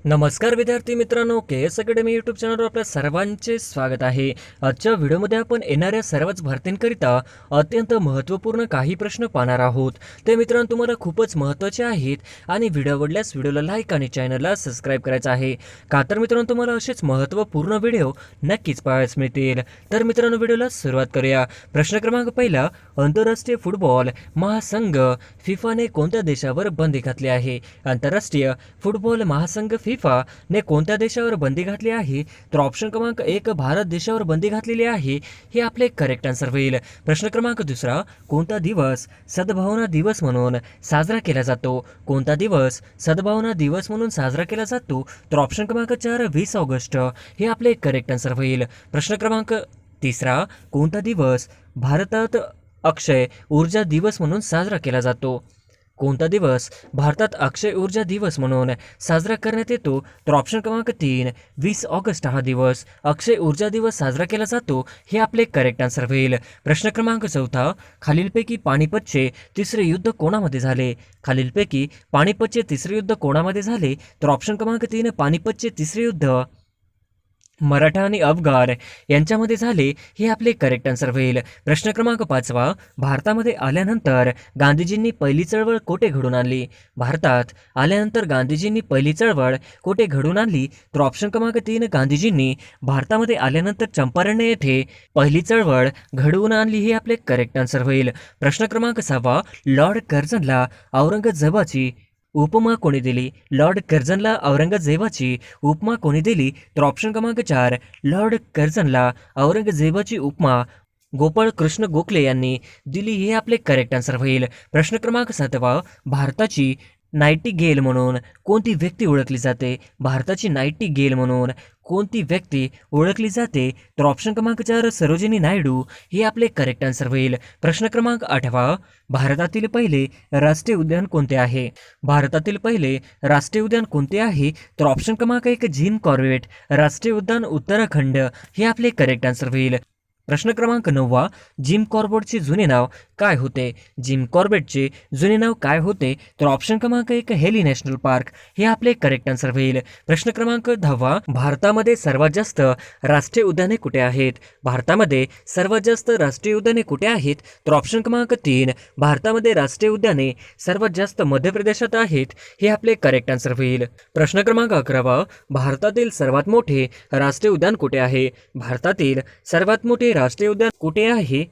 नमस्कार विद्यार्थी मित्रांनो, KS अकॅडमी यूट्यूब चॅनलवर आपल्या सर्वांचे स्वागत आहे। आजच्या व्हिडिओमध्ये आपण येणाऱ्या सर्वच भरतींकरिता अत्यंत महत्त्वपूर्ण काही प्रश्न पाहणार आहोत। ते मित्रांनो तुम्हाला खूपच महत्त्वाचे आहेत आणि व्हिडिओ आवडल्यास व्हिडिओला लाईक आणि चॅनलला सबस्क्राइब करायचं आहे, का तर मित्रांनो तुम्हाला असेच महत्त्वपूर्ण व्हिडिओ नक्कीच पाहायला मिळतील। तर मित्रांनो व्हिडिओला सुरुवात करूया। प्रश्न क्रमांक पहिला, आंतरराष्ट्रीय फुटबॉल महासंघ फिफाने कोणत्या देशावर बंदी घातली आहे? आंतरराष्ट्रीय फुटबॉल महासंघ फिफा ने कोणत्या देशावर बंदी घातली आहे? तर ऑप्शन क्रमांक 1 भारत देशावर बंदी घातलेली आहे, हे आपले करेक्ट आन्सर होईल। प्रश्न क्रमांक दुसरा, कोणता दिवस सद्भावना दिवस म्हणून साजरा केला जातो? कोणता दिवस सद्भावना दिवस म्हणून साजरा केला जातो? तर ऑप्शन क्रमांक 4 20 ऑगस्ट हे आपले करेक्ट आन्सर होईल। प्रश्न क्रमांक तिसरा, कोणता दिवस भारतात अक्षय ऊर्जा दिवस म्हणून साजरा केला जातो? कोणता दिवस भारतात अक्षय ऊर्जा दिवस म्हणून साजरा करण्यात येतो? तर ऑप्शन क्रमांक 3 20 ऑगस्ट हा दिवस अक्षय ऊर्जा दिवस साजरा केला जातो, हे आपले करेक्ट आन्सर होईल। प्रश्न क्रमांक चौथा, खालीलपैकी पानिपतचे तिसरे युद्ध कोणामध्ये झाले? खालीलपैकी पानिपतचे तिसरे युद्ध कोणामध्ये झाले? तर ऑप्शन क्रमांक 3 पानिपतचे तिसरे युद्ध मराठा आणि अफगाण यांच्यामध्ये झाले, हे आपले करेक्ट आन्सर होईल। प्रश्न क्रमांक 5, भारतामध्ये आल्यानंतर गांधीजींनी पहिली चळवळ कोठे घडून आणली? भारतात आल्यानंतर गांधीजींनी पहिली चळवळ कोठे घडून आणली? तर ऑप्शन क्रमांक 3 गांधीजींनी भारतामध्ये आल्यानंतर चंपारण येथे पहिली चळवळ घडवून आणली, हे आपले करेक्ट आन्सर होईल। प्रश्न क्रमांक 6, लॉर्ड कर्झनला औरंगजेबाची उपमा कोणी दिली? लॉर्ड कर्झनला औरंगजेबाची उपमा कोणी दिली? तर ऑप्शन क्रमांक 4 लॉर्ड कर्झनला औरंगजेबाची उपमा गोपाळ कृष्ण गोखले यांनी दिली, हे आपले करेक्ट आन्सर होईल। प्रश्न क्रमांक 7, भारताची नाइटिंगेल म्हणून कोणती व्यक्ती ओळखली जाते? भारताची नाइटिंगेल म्हणून कोणती व्यक्ती ओळखली जाते? तर ऑप्शन क्रमांक 4 सरोजिनी नायडू हे आपले करेक्ट आन्सर होईल। प्रश्न क्रमांक 8, भारतातील पहिले राष्ट्रीय उद्यान कोणते आहे? भारतातील पहिले राष्ट्रीय उद्यान कोणते आहे? तर ऑप्शन क्रमांक 1 जिम कॉर्बेट राष्ट्रीय उद्यान उत्तराखंड हे आपले करेक्ट आन्सर होईल। प्रश्न क्रमांक 9, जिम कॉर्बेटचे जुने नाव काय होते? जिम कॉर्बेटचे जुने नाव काय होते? तर ऑप्शन क्रमांक 1 हेली नॅशनल पार्क हे आपले करेक्ट आन्सर होईल। प्रश्न क्रमांक 10, भारतामध्ये सर्वात जास्त राष्ट्रीय उद्याने कुठे आहेत? भारतामध्ये सर्वात जास्त राष्ट्रीय उद्याने कुठे आहेत? तर ऑप्शन क्रमांक 3 भारतामध्ये राष्ट्रीय उद्याने सर्वात जास्त मध्य प्रदेशात आहेत, हे आपले करेक्ट आन्सर होईल। प्रश्न क्रमांक 11, भारतातील सर्वात मोठे राष्ट्रीय उद्यान कुठे आहे? भारतातील सर्वात मोठे राष्ट्रीय उद्यान कुठे आहे?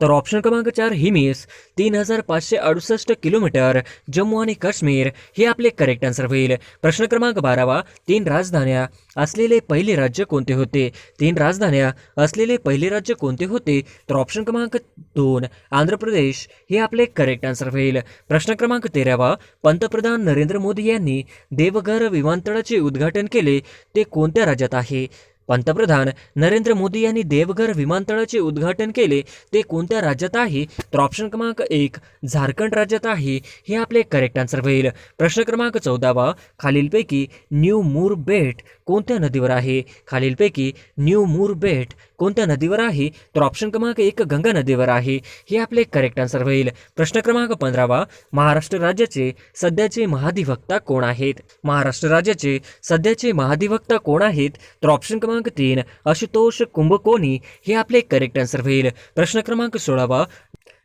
तर ऑप्शन क्रमांक 4 हिमीस 3568 किलोमीटर जम्मू आणि काश्मीर हे आपले करेक्ट आन्सर होईल। प्रश्न क्रमांक 12, 3 राजधान्या असलेले पहिले राज्य कोणते होते? 3 राजधान्या असलेले पहिले राज्य कोणते होते? तर ऑप्शन क्रमांक 2 आंध्र प्रदेश हे आपले करेक्ट आन्सर होईल। प्रश्न क्रमांक 13, पंतप्रधान नरेंद्र मोदी यांनी देवघर विमानतळाचे उद्घाटन केले, ते कोणत्या राज्यात आहे? पंतप्रधान नरेंद्र मोदी यांनी देवघर विमानतळाचे उद्घाटन केले, ते कोणत्या राज्यात आहे? तर ऑप्शन क्रमांक 1 झारखंड राज्यात आहे, हे आपले करेक्ट आन्सर होईल। प्रश्न क्रमांक 14, खालीलपैकी न्यू मूर बेट कोणत्या नदीवर आहे? खालीलपैकी न्यू मूर बेट कोणत्या नदीवर आहे? तर ऑप्शन क्रमांक 1 गंगा नदीवर आहे, हे आपले करेक्ट आन्सर होईल। प्रश्न क्रमांक 15, महाराष्ट्र राज्याचे सध्याचे महाधिवक्ता कोण आहेत? महाराष्ट्र राज्याचे सध्याचे महाधिवक्ता कोण आहेत? तर ऑप्शन क्रमांक 3 आशुतोष कुंभकोणी हे आपले करेक्ट आन्सर होईल। प्रश्न क्रमांक 16,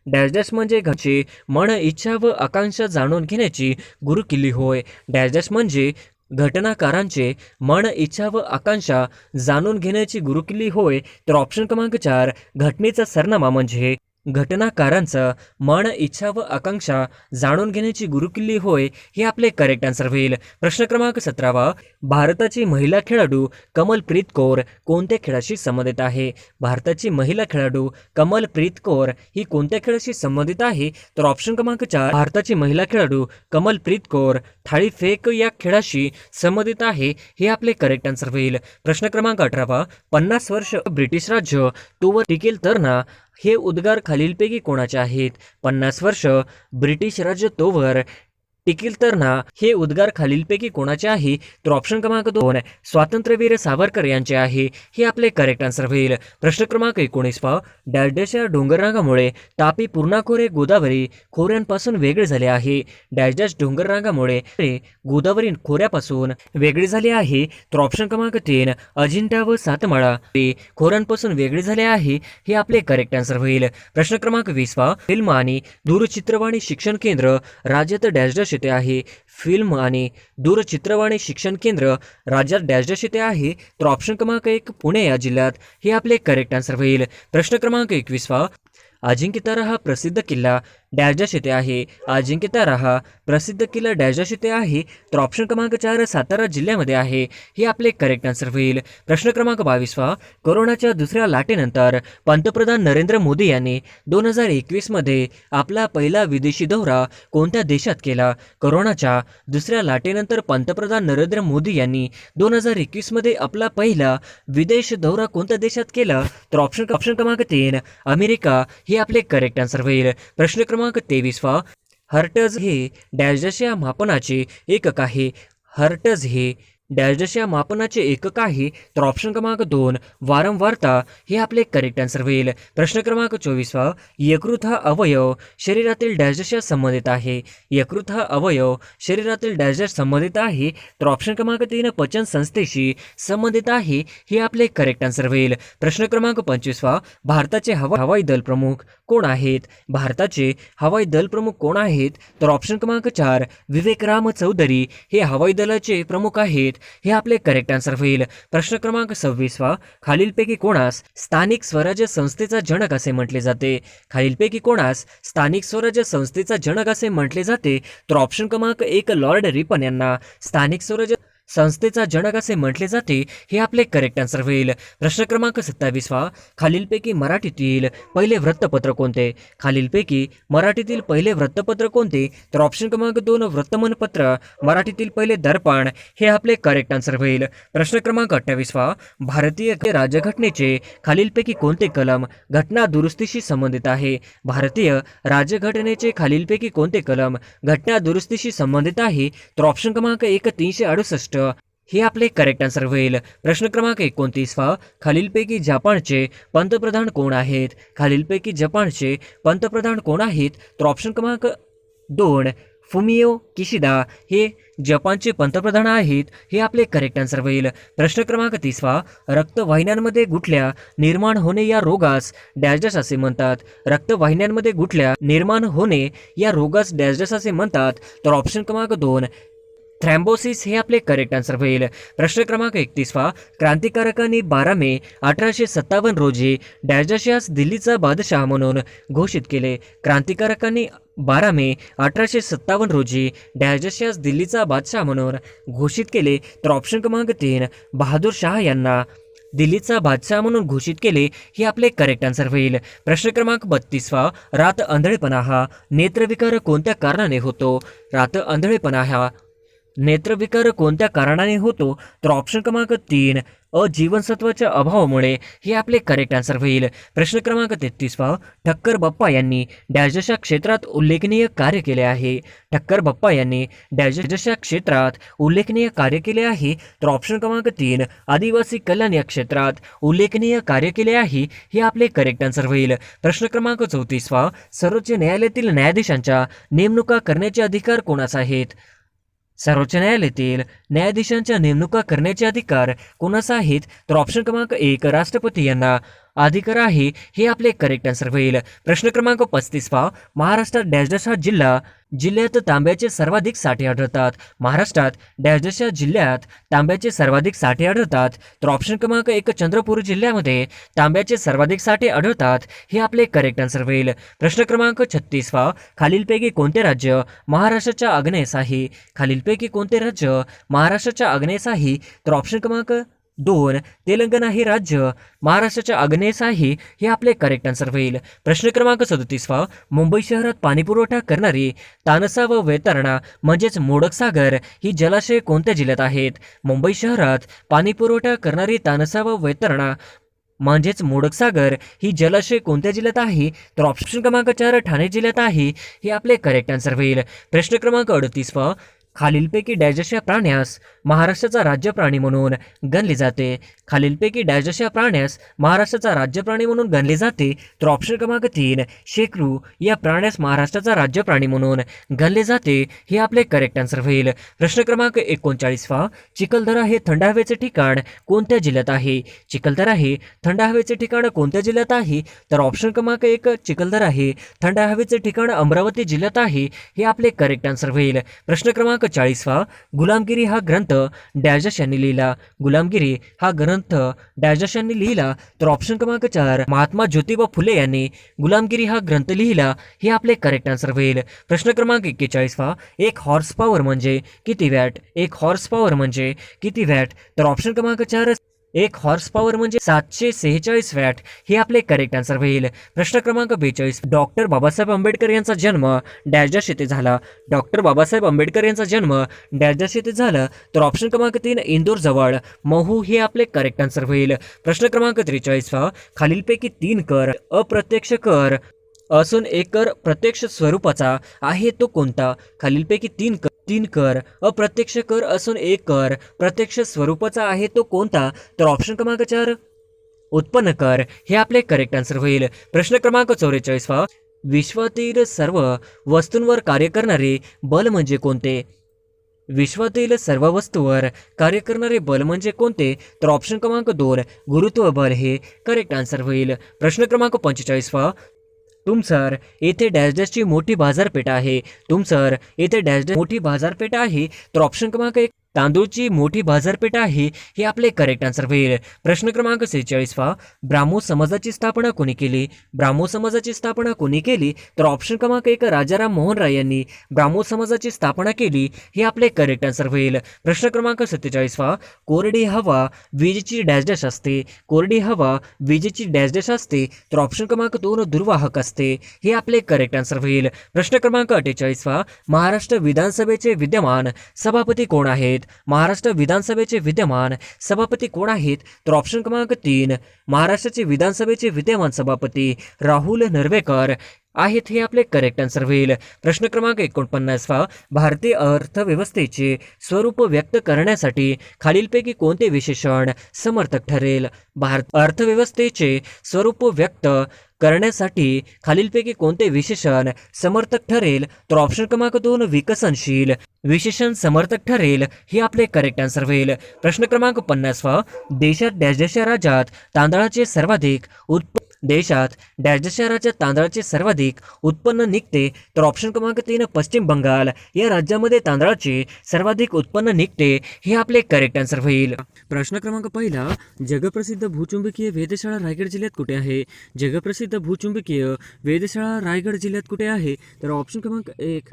डॅश डॅश म्हणजे घरचे मन इच्छा व आकांक्षा जाणून घेण्याची गुरुकिल्ली होय? डॅश डॅश म्हणजे घटनाकारांचे मन इच्छा व आकांक्षा जाणून घेण्याची गुरुकिल्ली होय? तर ऑप्शन क्रमांक 4 घटनेचा सरनामा म्हणजे घटनाकारांचा मन इच्छा व आकांक्षा जाणून घेण्याची गुरुकिल्ली होय, हे आपले करेक्ट आन्सर होईल। प्रश्न क्रमांक 17, भारताची महिला खेळाडू कमलप्रीत कौर कोणत्या खेळाशी संबंधित आहे? भारताची महिला खेळाडू कमलप्रीत कौर ही कोणत्या खेळाशी संबंधित आहे? तर ऑप्शन क्रमांक 4 भारताची महिला खेळाडू कमलप्रीत कौर थाळी फेक या खेळाशी संबंधित आहे, हे आपले करेक्ट आन्सर होईल। प्रश्न क्रमांक 18, 50 वर्ष ब्रिटिश राज्य तोवर टिकेल तर ना हे उद्गार खालीलपैकी कोणाचे आहेत? 50 वर्ष ब्रिटिश राज्य तोवर टिकील तर ना हे उद्गार खालीलपैकी कोणाचे आहे? तर ऑप्शन क्रमांक 2 स्वातंत्र्यवीर सावरकर यांचे आहे. हे आपले करेक्ट आन्सर होईल. प्रश्न क्रमांक 19 पहा. डॅशच्या डोंगररांगामुळे तापी पूर्णा खोरे गोदावरी खोऱ्यांपासून वेगळे झाले आहे. डॅश डोंगररांगामुळे गोदावरी खोऱ्यापासून वेगळे झाले आहे. तर ऑप्शन क्रमांक 3 अजिंठा व सातमाळा ते खोऱ्यांपासून वेगळे झाले आहे. हे आपले करेक्ट आन्सर होईल. प्रश्न क्रमांक 20 पहा. फिल्म आणि दूरचित्रवाणी शिक्षण केंद्र राज्यात डॅश येथे आहे. फिल्म आणि दूरचित्रवाणी शिक्षण केंद्र राज्यात डॅश येथे आहे. तर ऑप्शन क्रमांक 1 पुणे या जिल्ह्यात हे आपले करेक्ट आन्सर होईल. प्रश्न क्रमांक 21 पहा. अजिंक्यतारा हा प्रसिद्ध किल्ला डॅश येथे आहे. अजिंक्यतारा हा प्रसिद्ध किल्ला डॅश येथे आहे. तर ऑप्शन क्रमांक 4 सातारा जिल्ह्यामध्ये आहे. हे आपले करेक्ट आन्सर होईल. प्रश्न क्रमांक 22 पहा. कोरोनाच्या दुसऱ्या लाटेनंतर पंतप्रधान नरेंद्र मोदी यांनी 2021 मध्ये आपला पहिला विदेशी दौरा कोणत्या देशात केला? कोरोनाच्या दुसऱ्या लाटेनंतर पंतप्रधान नरेंद्र मोदी यांनी 2021 मध्ये आपला पहिला विदेश दौरा कोणत्या देशात केला? तर ऑप्शन क्रमांक 3 अमेरिका हे आपले करेक्ट आन्सर होईल. प्रश्न क्रमांक 23 पहा. हर्ट्ज हे डॅश या मापनाचे एकक आहे. हर्ट्ज हे डॅश या मापनाचे एकक आहे. तर ऑप्शन क्रमांक 2 वारंवारता हे आपले करेक्ट आन्सर होईल. प्रश्न क्रमांक 24 पहा. यकृत हा अवयव शरीरातील डॅशच्या संबंधित आहे. यकृत हा अवयव शरीरातील डॅश संबंधित आहे. तर ऑप्शन क्रमांक 3 पचन संस्थेशी संबंधित आहे. हे आपले करेक्ट आन्सर होईल. प्रश्न क्रमांक 25 पहा. भारताचे हवाई दल प्रमुख कोण आहेत? भारताचे हवाई दल प्रमुख कोण आहेत? तर ऑप्शन क्रमांक 4 विवेकराम चौधरी हे हवाई दलाचे प्रमुख आहेत. हे आपले करेक्ट आन्सर होईल. प्रश्न क्रमांक 26 पहा. खालीलपैकी कोणास स्थानिक स्वराज्य संस्थेचा जनक असे म्हटले जाते? खालीलपैकी कोणास स्थानिक स्वराज्य संस्थेचा जनक असे म्हटले जाते? तर ऑप्शन क्रमांक 1 लॉर्ड रिपन यांना स्थानिक स्वराज्य संस्थेचा जनक असे म्हटले जाते. हे आपले करेक्ट आन्सर होईल. प्रश्न क्रमांक 27 पहा. खालीलपैकी मराठीतील पहिले वृत्तपत्र कोणते? खालीलपैकी मराठीतील पहिले वृत्तपत्र कोणते? तर ऑप्शन क्रमांक 2 वर्तमानपत्र. मराठीतील पहिले दर्पण हे आपले करेक्ट आन्सर होईल. प्रश्न क्रमांक 28 पहा. भारतीय राज्यघटनेचे खालीलपैकी कोणते कलम घटना दुरुस्तीशी संबंधित आहे? भारतीय राज्यघटनेचे खालीलपैकी कोणते कलम घटना दुरुस्तीशी संबंधित आहे? तर ऑप्शन क्रमांक 1 368 हे आपले करेक्ट आन्सर होईल. प्रश्न क्रमांक 29 पहा. खालीलपैकी जपानचे पंतप्रधान कोण आहेत? खालीलपैकी जपानचे पंतप्रधान कोण आहेत? तर ऑप्शन क्रमांक 2 फुमियो किशिदा हे जपानचे पंतप्रधान आहेत. हे आपले करेक्ट आन्सर होईल. प्रश्न क्रमांक 30 पहा. रक्तवाहिन्यांमध्ये गुठल्या निर्माण होणे या रोगास डॅश असे म्हणतात? रक्तवाहिन्यांमध्ये गुठल्या निर्माण होणे या रोगास डॅश असे म्हणतात? तर ऑप्शन क्रमांक 2 थ्रॅम्बोसिस हे आपले करेक्ट आन्सर होईल. प्रश्न क्रमांक 31 पहा. क्रांतिकारकांनी 12 मे 1857 रोजी डॅश दिल्लीचा बादशाह म्हणून घोषित केले? क्रांतिकारकांनी 12 मे 1857 रोजी डॅश दिल्लीचा बादशाह म्हणून घोषित केले? तर ऑप्शन क्रमांक 3 बहादूर शाह यांना दिल्लीचा बादशाह म्हणून घोषित केले. हे आपले करेक्ट आन्सर होईल. प्रश्न क्रमांक 32 पहा. रात आंधळेपणा हा नेत्रविकार कोणत्या कारणाने होतो? रात आंधळेपणा हा नेत्रविकार कोणत्या कारणाने होतो? तर ऑप्शन क्रमांक 3 जीवनसत्वाच्या अभावामुळे हे आपले करेक्ट आन्सर होईल. प्रश्न क्रमांक 33 पहा. ठक्कर बाप्पा यांनी डॅशच्या क्षेत्रात उल्लेखनीय कार्य केले आहे? ठक्कर बाप्पा यांनी डॅशच्या क्षेत्रात उल्लेखनीय कार्य केले आहे? तर ऑप्शन क्रमांक 3 आदिवासी कल्याण या क्षेत्रात उल्लेखनीय कार्य केले आहे. हे आपले करेक्ट आन्सर होईल. प्रश्न क्रमांक 34 पहा. सर्वोच्च न्यायालयातील न्यायाधीशांच्या नेमणुका करण्याचे अधिकार कोणाचा आहेत? सर्वोच्च न्यायालयातील न्यायाधीशांच्या नेमणुका करण्याचे अधिकार कोणाचा आहेत? तर ऑप्शन क्रमांक 1 राष्ट्रपती यांना अधिकार आहे. हे आपले करेक्ट आन्सर होईल. प्रश्न क्रमांक 35 पहा. महाराष्ट्रात डॅश हा जिल्ह्यात तांब्याचे सर्वाधिक साठे आढळतात? महाराष्ट्रात डॅश जिल्ह्यात तांब्याचे सर्वाधिक साठे आढळतात? तर ऑप्शन क्रमांक 1 चंद्रपूर जिल्ह्यामध्ये तांब्याचे सर्वाधिक साठे आढळतात. हे आपले करेक्ट आन्सर होईल. प्रश्न क्रमांक 36 पहा. खालीलपैकी कोणते राज्य महाराष्ट्राच्या आग्नेयेस आहे? खालीलपैकी कोणते राज्य महाराष्ट्राच्या आग्नेयेस आहे? तर ऑप्शन क्रमांक 2 तेलंगणा हे राज्य महाराष्ट्राच्या आग्नेयेस आहे. हे आपले करेक्ट आन्सर होईल. प्रश्न क्रमांक 37 पहा. मुंबई शहरात पाणीपुरवठा करणारी तानसा व वैतरणा म्हणजेच मोडकसागर ही जलाशय कोणत्या जिल्ह्यात आहेत? मुंबई शहरात पाणीपुरवठा करणारी तानसा व वैतरणा म्हणजेच मोडकसागर ही जलाशय कोणत्या जिल्ह्यात आहे? तर ऑप्शन क्रमांक 4 ठाणे जिल्ह्यात आहे. हे आपले करेक्ट आन्सर होईल. प्रश्न क्रमांक 38 पहा. खालीलपैकी डॅश अशा प्राण्यास महाराष्ट्राचा राज्य प्राणी म्हणून गणले जाते? खालीलपैकी डॅश अशा प्राण्यास महाराष्ट्राचा राज्य प्राणी म्हणून गणले जाते? तर ऑप्शन क्रमांक 3 शेकरू या प्राण्यास महाराष्ट्राचा राज्य प्राणी म्हणून गणले जाते. हे आपले करेक्ट आन्सर होईल. प्रश्न क्रमांक 39 पहा. चिखलदरा हे थंड हवेचे ठिकाण कोणत्या जिल्ह्यात आहे? चिखलदरा हे थंड हवेचे ठिकाण कोणत्या जिल्ह्यात आहे? तर ऑप्शन क्रमांक 1 चिखलदरा हे थंड हवेचे ठिकाण अमरावती जिल्ह्यात आहे. हे आपले करेक्ट आन्सर होईल. प्रश्न क्रमांक 40 वा. गुलामगिरी हा ग्रंथ डॅश यांनी लिहिला? गुलामगिरी हा ग्रंथ डॅश यांनी लिहिला? तर ऑप्शन क्रमांक 4 महात्मा ज्योतिबा फुले यांनी गुलामगिरी हा ग्रंथ लिहिला. हे आपले करेक्ट आन्सर होईल. प्रश्न क्रमांक 41 वा. एक हॉर्स पॉवर म्हणजे किती वॅट? एक हॉर्स पॉवर म्हणजे किती वॅट? तर ऑप्शन क्रमांक 4 एक हॉर्स पॉवर म्हणजे 746 वॅट. हे आपले करेक्ट आन्सर होईल. प्रश्न क्रमांक 42. डॉक्टर बाबासाहेब आंबेडकर यांचा जन्म डॅश येथे झाला? डॉक्टर बाबासाहेब आंबेडकर यांचा जन्म डॅश येथे झाला? तर ऑप्शन क्रमांक 3 इंदोर जवळ महू. हे आपले करेक्ट आन्सर होईल. प्रश्न क्रमांक 43 वा. खालीलपैकी 3 कर अप्रत्यक्ष कर असून एक कर प्रत्यक्ष स्वरूपाचा आहे तो कोणता? खालीलपैकी 3 कर अप्रत्यक्ष कर असून एक कर प्रत्यक्ष स्वरूपाचा आहे तो कोणता? तर ऑप्शन क्रमांक 4 उत्पन्न कर. हे आपले करेक्ट आन्सर होईल. प्रश्न क्रमांक 44 वा. विश्वातील सर्व वस्तूंवर कार्य करणारे बल म्हणजे कोणते? विश्वातील सर्व वस्तूवर कार्य करणारे बल म्हणजे कोणते? तर ऑप्शन क्रमांक 2 गुरुत्व बल. हे करेक्ट आन्सर होईल. प्रश्न क्रमांक 45 वा. तुमसर येथे डॅश डॅशची मोठी बाजारपेठ आहे? तुमसर येथे डॅश डॅश मोठी बाजारपेठ आहे? तर ऑप्शन क्रमांक 1 तांदूळची मोठी बाजारपेठ आहे. हे आपले करेक्ट आन्सर होईल. प्रश्न क्रमांक 46 वा. ब्राह्मो समाजाची स्थापना कोणी केली? ब्राह्मो समाजाची स्थापना कोणी केली? तर ऑप्शन क्रमांक 1 राजाराम मोहन राय यांनी ब्राह्मो समाजाची स्थापना केली. हे आपले करेक्ट आन्सर होईल. प्रश्न क्रमांक 47 वा. कोरडी हवा विजेची डॅश डॅश असते? कोरडी हवा विजेची डॅश डॅश असते? तर ऑप्शन क्रमांक 2 दुर्वाहक असते. हे आपले करेक्ट आन्सर होईल. प्रश्न क्रमांक 48 वा. महाराष्ट्र विधानसभेचे विद्यमान सभापती कोण आहेत? महाराष्ट्र विधानसभेचे विद्यमान सभापती कोण आहेत? तर ऑप्शन क्रमांक 3 महाराष्ट्राचे विधानसभेचे विद्यमान सभापती राहुल नर्वेकर आहेत. हे आपले करेक्ट आन्सर होईल. प्रश्न क्रमांक 49 वा. भारतीय अर्थव्यवस्थेचे स्वरूप व्यक्त करण्यासाठी खालीलपैकी कोणते विशेषण समर्थक ठरेल? भारत अर्थव्यवस्थेचे स्वरूप व्यक्त करण्यासाठी खालीलपैकी कोणते विशेषण समर्थक ठरेल? तर ऑप्शन क्रमांक 2 विकसनशील विशेषण समर्थक ठरेल. हे आपले करेक्ट आन्सर होईल. प्रश्न क्रमांक 50 वा. देशात डॅश डॅश या राज्यात तांदळाचे सर्वाधिक देशात डॅश डॅश या राज्यात तांदळाचे सर्वाधिक उत्पन्न निघते? तर ऑप्शन क्रमांक 3 पश्चिम बंगाल या राज्यामध्ये तांदळाचे सर्वाधिक उत्पन्न निघते. हे आपले करेक्ट आन्सर होईल. प्रश्न क्रमांक 1 जगप्रसिद्ध भूचुंबकीय वेधशाळा रायगड जिल्ह्यात कुठे आहे? जगप्रसिद्ध भूचुंबकीय वेधशाळा रायगड जिल्ह्यात कुठे आहे? तर ऑप्शन क्रमांक 1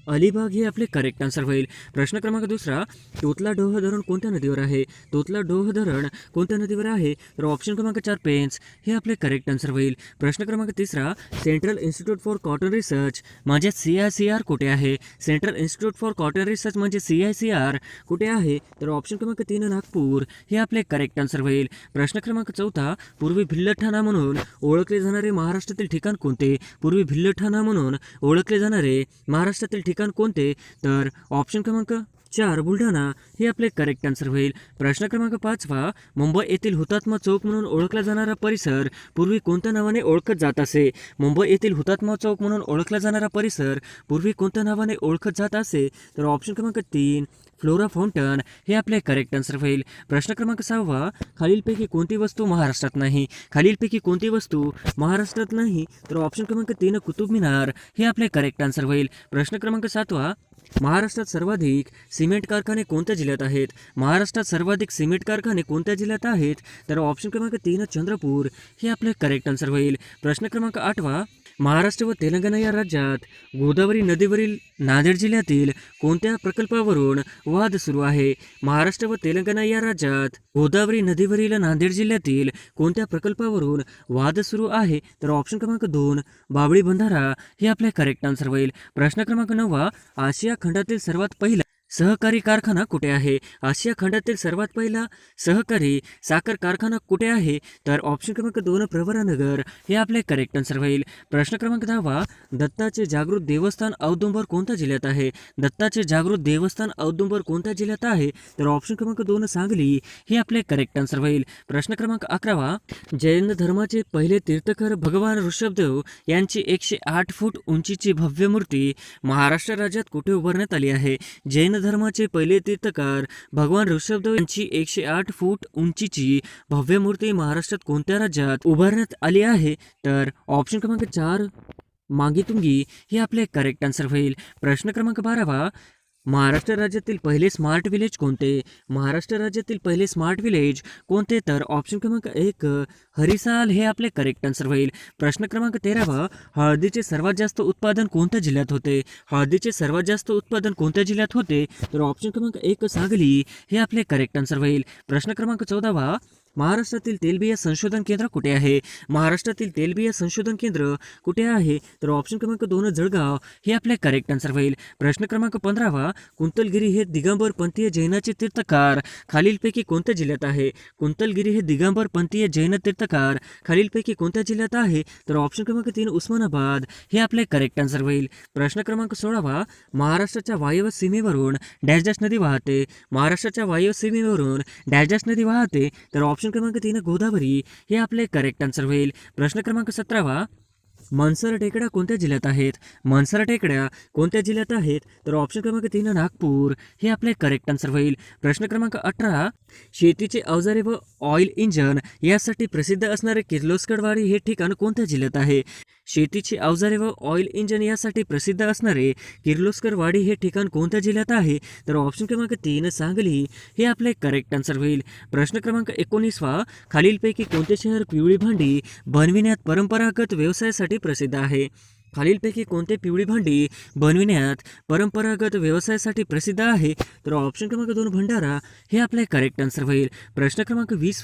अलिबाग. हे आपले करेक्ट आन्सर होईल. प्रश्न क्रमांक 2 तोतला डोह धरण कोणत्या नदीवर आहे? तोतला डोह धरण कोणत्या नदीवर आहे? तर ऑप्शन क्रमांक 4 पेंच. हे आपले करेक्ट आन्सर होईल. प्रश्न क्रमांक 3 central institute for cotton research म्हणजे CICR कुठे आहे? Central institute for cotton research म्हणजे CICR कुठे आहे? तर ऑप्शन क्रमांक 3 नागपूर. हे आपले करेक्ट आन्सर होईल. प्रश्न क्रमांक 4 पूर्वी भिल्लठाणा म्हणून ओळखले जाणारे महाराष्ट्रातील ठिकाण कोणते? पूर्वी भिल्लठाणा म्हणून ओळखले जाणारे महाराष्ट्रातील ठिकाण कोणते? तर ऑप्शन क्रमांक 4 बुलढाणा. हे आपले करेक्ट आन्सर होईल. प्रश्न क्रमांक 5 मुंबई येथील हुतात्मा चौक म्हणून ओळखला जाणारा परिसर पूर्वी कोणत्या नावाने ओळखत जात असे? मुंबई येथील हुतात्मा चौक म्हणून ओळखला जाणारा परिसर पूर्वी कोणत्या नावाने ओळखत जात असे? तर ऑप्शन क्रमांक 3 फ्लोरा फाउंटन. हे आपले करेक्ट आन्सर होईल. प्रश्न क्रमांक 6 खालीलपैकी कोणती वस्तू महाराष्ट्रात नाही? खालीलपैकी कोणती वस्तू महाराष्ट्रात नाही? तर ऑप्शन क्रमांक 3 कुतुब मिनार. हे आपले करेक्ट आन्सर होईल. प्रश्न क्रमांक 7 महाराष्ट्रात सर्वाधिक सिमेंट कारखाने कोणत्या जिल्ह्यात आहेत? महाराष्ट्रात सर्वाधिक सिमेंट कारखाने कोणत्या जिल्ह्यात आहेत? तर ऑप्शन क्रमांक 3 चंद्रपूर. हे आपले करेक्ट आन्सर होईल. प्रश्न क्रमांक 8 महाराष्ट्र व तेलंगणा या राज्यात गोदावरी नदीवरील नांदेड जिल्ह्यातील कोणत्या प्रकल्पावरून वाद सुरू आहे? महाराष्ट्र व तेलंगणा या राज्यात गोदावरी नदीवरील नांदेड जिल्ह्यातील कोणत्या प्रकल्पावरून वाद सुरू आहे? तर ऑप्शन क्रमांक 2 बावळी बंधारा. हे आपले करेक्ट आन्सर होईल. प्रश्न क्रमांक 9 आशिया खंडातील सर्वात पहिला सहकारी कारखाना कुठे आहे? आशिया खंडातील सर्वात पहिला सहकारी साखर कारखाना कुठे आहे? तर ऑप्शन क्रमांक 2 प्रवरानगर हे आपले करेक्ट आन्सर होईल. प्रश्न क्रमांक 10 दत्ताचे जागृत देवस्थान औदुंबर कोणत्या जिल्ह्यात आहे? दत्ताचे जागृत देवस्थान औदुंबर कोणत्या जिल्ह्यात आहे? तर ऑप्शन क्रमांक 2 सांगली हे आपले करेक्ट आन्सर होईल. प्रश्न क्रमांक 11 जैन धर्माचे पहिले तीर्थकर भगवान ऋषभदेव यांची 108 फूट उंचीची भव्य मूर्ती महाराष्ट्र राज्यात कुठे उभारण्यात आली आहे? जैन धर्माचे पहिले तीर्थकार भगवान ऋषभदेव यांची 108 फूट उंचीची भव्य मूर्ती महाराष्ट्रात कोणत्या राज्यात उभारण्यात आली आहे? तर ऑप्शन क्रमांक 4 मांगीतुंगी हे आपले करेक्ट आन्सर होईल. प्रश्न क्रमांक 12 महाराष्ट्र राज्यातील पहिले स्मार्ट विलेज कोणते? महाराष्ट्र राज्यातील पहिले स्मार्ट विलेज कोणते? तर ऑप्शन क्रमांक 1 हरिसाल हे आपले करेक्ट आन्सर होईल. प्रश्न क्रमांक 13 हळदीचे सर्वात जास्त उत्पादन कोणत्या जिल्ह्यात होते? हळदीचे सर्वात जास्त उत्पादन कोणत्या जिल्ह्यात होते? तर ऑप्शन क्रमांक 1 सांगली हे आपले करेक्ट आन्सर होईल. प्रश्न क्रमांक 14 महाराष्ट्रातील तेलबिया संशोधन केंद्र कुठे आहे? महाराष्ट्रातील तेलबिया संशोधन केंद्र कुठे आहे? तर ऑप्शन क्रमांक 2 जळगाव हे आपले करेक्ट आन्सर होईल. प्रश्न क्रमांक 15 कुंतलगिरी हे दिगंबर पंथीय जैनाचे तीर्थकार खालीलपैकी कोणत्या जिल्ह्यात आहे? कुंतलगिरी हे दिगंबर पंथीय जैन तीर्थकार खालीलपैकी कोणत्या जिल्ह्यात आहे? तर ऑप्शन क्रमांक 3 उस्मानाबाद हे आपले करेक्ट आन्सर होईल. प्रश्न क्रमांक 16 महाराष्ट्राच्या वायव्य सीमेवरून डॅश डॅश नदी वाहते? महाराष्ट्राच्या वायव्य सीमेवरून डॅश डॅश नदी वाहते? तर ऑप्शन क्रमांक 3 गोदावरी हे आपले करेक्ट आन्सर होईल. प्रश्न क्रमांक 17 मनसर टेकड्या कोणत्या जिल्ह्यात आहेत? मनसर टेकड्या कोणत्या जिल्ह्यात आहेत? तर ऑप्शन क्रमांक 3 नागपूर हे आपले करेक्ट आन्सर होईल. प्रश्न क्रमांक 18 शेतीचे अवजारे व ऑइल इंजन यासाठी प्रसिद्ध असणारे किर्लोस्करवाडी हे ठिकाण कोणत्या जिल्ह्यात आहे? शेतीची अवजारे व ऑइल इंजन यासाठी प्रसिद्ध असणारे किर्लोस्करवाडी हे ठिकाण कोणत्या जिल्ह्यात आहे? तर ऑप्शन क्रमांक 3 सांगली हे आपले करेक्ट आन्सर होईल. प्रश्न क्रमांक 19 खालीलपैकी कोणते शहर पिवळी भांडी बनविण्यात परंपरागत व्यवसायासाठी प्रसिद्ध आहे? खालीलपैकी कोणते पिवळी भांडी बनविण्यात परंपरागत व्यवसायासाठी प्रसिद्ध आहे? तर ऑप्शन क्रमांक 2 भंडारा हे आपले करेक्ट आन्सर होईल. प्रश्न क्रमांक 20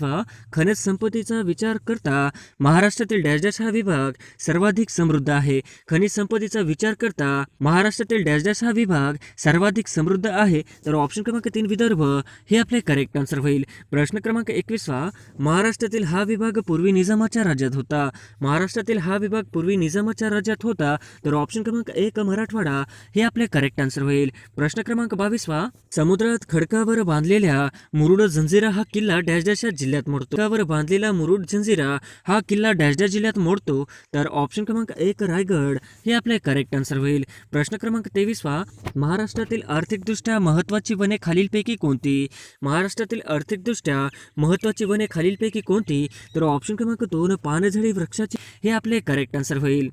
खनिज संपत्तीचा विचार करता महाराष्ट्रातील डॅश डॅश हा विभाग सर्वाधिक समृद्ध आहे? खनिज संपत्तीचा विचार करता महाराष्ट्रातील डॅश डॅश हा विभाग सर्वाधिक समृद्ध आहे? तर ऑप्शन क्रमांक 3 विदर्भ हे आपले करेक्ट आन्सर होईल. प्रश्न क्रमांक 21 महाराष्ट्रातील हा विभाग पूर्वी निजामाच्या राज्यात होता? महाराष्ट्रातील हा विभाग पूर्वी निजामाच्या राज्यात होता? तर ऑप्शन क्रमांक 1 मराठवाडा हे आपले करेक्ट आन्सर होईल. प्रश्न क्रमांक 22 समुद्रात खडकावर बांधलेल्या मुरुड जंजिरा हा किल्ला डॅश डॅश या जिल्ह्यात मोडतो? खडकावर बांधलेला मुरुड जंजिरा हा किल्ला डॅश डॅश जिल्ह्यात मोडतो? तर ऑप्शन क्रमांक 1 रायगड हे आपले करेक्ट आन्सर होईल. प्रश्न क्रमांक 23 महाराष्ट्रातील आर्थिकदृष्ट्या महत्त्वाची वने खालीलपैकी कोणती? महाराष्ट्रातील आर्थिकदृष्ट्या महत्त्वाची वने खालीलपैकी कोणती? तर ऑप्शन क्रमांक 2 पानझडी वृक्षाची हे आपले करेक्ट आन्सर होईल.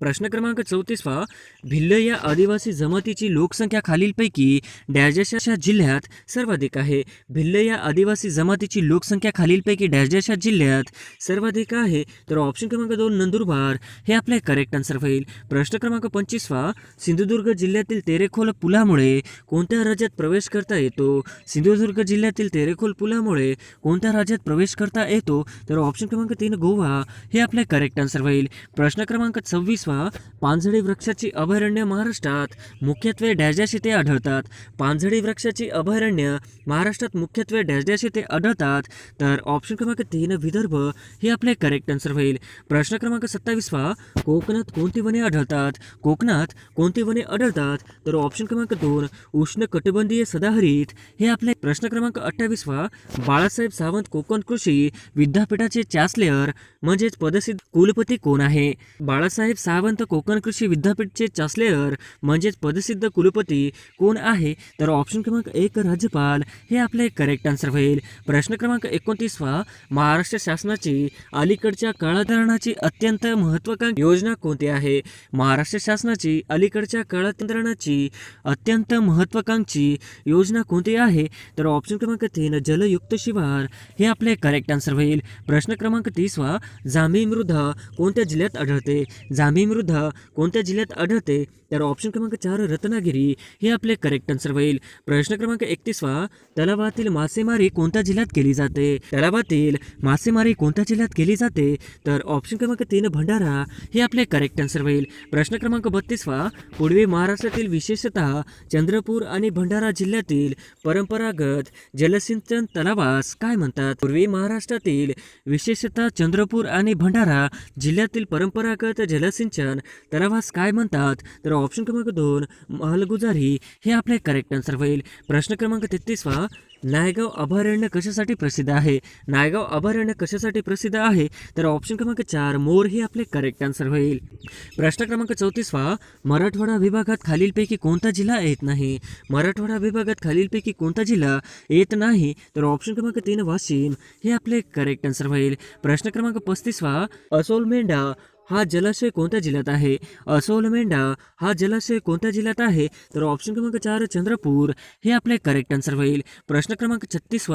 प्रश्न क्रमांक 34 भिल्ल या आदिवासी जमातीची लोकसंख्या खालीलपैकी डॅश डॅश या जिल्ह्यात सर्वाधिक आहे? भिल्ल या आदिवासी जमातीची लोकसंख्या खालीलपैकी डॅश डॅश या जिल्ह्यात सर्वाधिक आहे? तर ऑप्शन क्रमांक 2 नंदुरबार हे आपले करेक्ट आन्सर होईल. प्रश्न क्रमांक 25 सिंधुदुर्ग जिल्ह्यातील तेरेखोल पुलामुळे कोणत्या राज्यात प्रवेश करता येतो? सिंधुदुर्ग जिल्ह्यातील तेरेखोल पुलामुळे कोणत्या राज्यात प्रवेश करता येतो? तर ऑप्शन क्रमांक 3 गोवा हे आपले करेक्ट आन्सर होईल. प्रश्न क्रमांक 26 पानझडी वृक्षाची अभयारण्य महाराष्ट्रात मुख्यत्वे डॅश डॅश येथे आढळतात? पानझडी वृक्षाची अभयारण्य महाराष्ट्रात मुख्यत्वे डॅश डॅश येथे आढळतात? तर ऑप्शन क्रमांक 3 विदर्भ हे आपले करेक्ट आन्सर होईल. प्रश्न क्रमांक 27 कोकणात कोणती वने आढळतात? कोकणात कोणती वने आढळतात? तर ऑप्शन क्रमांक 2 उष्णकटिबंधीय सदाहरित हे आपले. प्रश्न क्रमांक 28 बाळासाहेब सावंत कोकण कृषी विद्यापीठाचे चान्सलर म्हणजेच पदसिद्ध कुलपती कोण आहे? बाळासाहेब सावंत कोकण कृषी विद्यापीठचे चान्सलर म्हणजेच पदसिद्ध कुलपती कोण आहे? तर ऑप्शन क्रमांक 1 राज्यपाल हे आपले करेक्ट आन्सर होईल. प्रश्न क्रमांक 29 महाराष्ट्र शासनाची अलीकडच्या काळातरणाची अत्यंत महत्त्वाकांक्षी योजना कोणती आहे? महाराष्ट्र शासनाची अलीकडच्या काळातरणाची अत्यंत महत्त्वाकांक्षी योजना कोणती आहे? तर ऑप्शन क्रमांक 3 जलयुक्त शिवार हे आपले करेक्ट आन्सर होईल. प्रश्न क्रमांक 30 जांभी मृदा कोणत्या जिल्ह्यात आढळते? जांभी अतिमृदा कोणत्या जिल्ह्यात आढळते? तर ऑप्शन क्रमांक 4 रत्नागिरी हे आपले करेक्ट आन्सर होईल. प्रश्न क्रमांक 31 तलावातील मासेमारी कोणत्या जिल्ह्यात केली जाते? तलावातील मासेमारी कोणत्या जिल्ह्यात केली जाते? तर ऑप्शन क्रमांक 3 भंडारा हे आपले करेक्ट आन्सर होईल. प्रश्न क्रमांक 32 पूर्वी महाराष्ट्रातील विशेषतः चंद्रपूर आणि भंडारा जिल्ह्यातील परंपरागत जलसिंचन तलावास काय म्हणतात? पूर्वी महाराष्ट्रातील विशेषतः चंद्रपूर आणि भंडारा जिल्ह्यातील परंपरागत जलसिंचन तलावास काय म्हणतात? तर ऑप्शन क्रमांक 2 मालगुजारी हे आपले करेक्ट आन्सर होईल. प्रश्न क्रमांक 33 नायगाव अभयारण्य कशासाठी प्रसिद्ध आहे? नायगाव अभयारण्य कशासाठी प्रसिद्ध आहे? तर ऑप्शन क्रमांक 4 मोर हे आपले करेक्ट आन्सर होईल. प्रश्न क्रमांक 34 मराठवाडा विभागात खालीलपैकी कोणता जिल्हा येत नाही? मराठवाडा विभागात खालीलपैकी कोणता जिल्हा येत नाही? तर ऑप्शन क्रमांक 3 वाशिम हे आपले करेक्ट आन्सर होईल. प्रश्न क्रमांक 35 असोलमेंढा हा जलाशय कोणत्या जिल्ह्यात आहे? असोलमेंढा हा जलाशय कोणत्या जिल्ह्यात आहे? तर ऑप्शन क्रमांक 4 चंद्रपूर हे आपले करेक्ट आन्सर होईल. प्रश्न क्रमांक 36